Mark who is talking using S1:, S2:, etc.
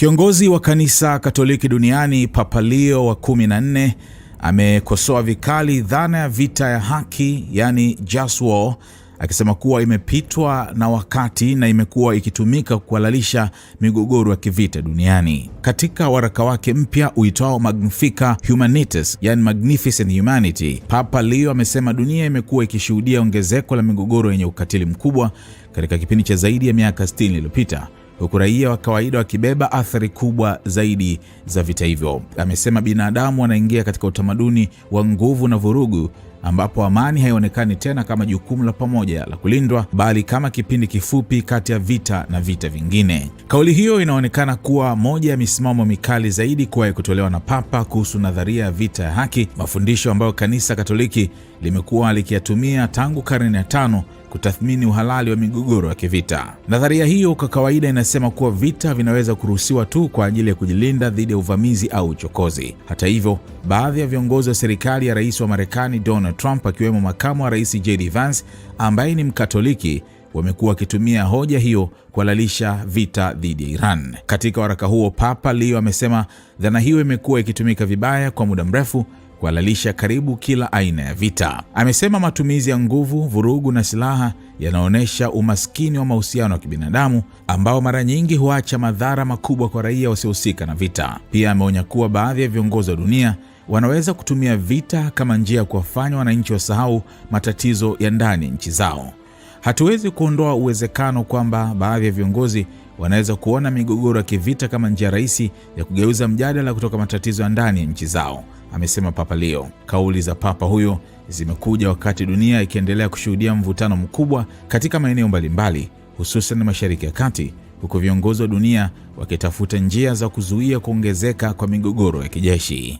S1: Kiongozi wa kanisa Katoliki duniani Papa Leo wa 14 amekosoa vikali dhana ya vita ya haki, yani just war, akisema kuwa imepitwa na wakati na imekuwa ikitumika kuhalalisha migogoro ya kivita duniani. Katika waraka wake mpya uitwao Magnificat Humanitas, yani Magnificent Humanity, Papa Leo amesema dunia imekuwa ikishuhudia ongezeko la migogoro yenye ukatili mkubwa katika kipindi cha zaidi ya miaka 60 iliyopita, huku raia wa kawaida wakibeba athari kubwa zaidi za vita hivyo. Amesema binadamu wanaingia katika utamaduni wa nguvu na vurugu, ambapo amani haionekani tena kama jukumu la pamoja la kulindwa, bali kama kipindi kifupi kati ya vita na vita vingine. Kauli hiyo inaonekana kuwa moja ya misimamo mikali zaidi kuwahi kutolewa na Papa kuhusu nadharia ya vita ya haki, mafundisho ambayo kanisa Katoliki limekuwa likiyatumia tangu karne ya 5 kutathmini uhalali wa migogoro ya kivita. Nadharia hiyo kwa kawaida inasema kuwa vita vinaweza kuruhusiwa tu kwa ajili ya kujilinda dhidi ya uvamizi au uchokozi. Hata hivyo, baadhi ya viongozi wa serikali ya rais wa Marekani Donald Trump, akiwemo makamu wa rais JD Vance ambaye ni Mkatoliki, wamekuwa wakitumia hoja hiyo kuhalalisha vita dhidi ya Iran. Katika waraka huo, Papa Leo amesema dhana hiyo imekuwa ikitumika vibaya kwa muda mrefu kuhalalisha karibu kila aina ya vita. Amesema matumizi ya nguvu, vurugu na silaha yanaonyesha umaskini wa mahusiano ya kibinadamu ambao mara nyingi huacha madhara makubwa kwa raia wasiohusika na vita. Pia ameonya kuwa baadhi ya viongozi wa dunia wanaweza kutumia vita kama njia ya kuwafanya wananchi wasahau matatizo ya ndani ya nchi zao. Hatuwezi kuondoa uwezekano kwamba baadhi ya viongozi wanaweza kuona migogoro ya kivita kama njia rahisi ya kugeuza mjadala kutoka matatizo ya ndani ya nchi zao, amesema Papa Leo. Kauli za Papa huyo zimekuja wakati dunia ikiendelea kushuhudia mvutano mkubwa katika maeneo mbalimbali, hususan Mashariki ya Kati, huku viongozi wa dunia wakitafuta njia za kuzuia kuongezeka kwa migogoro ya kijeshi.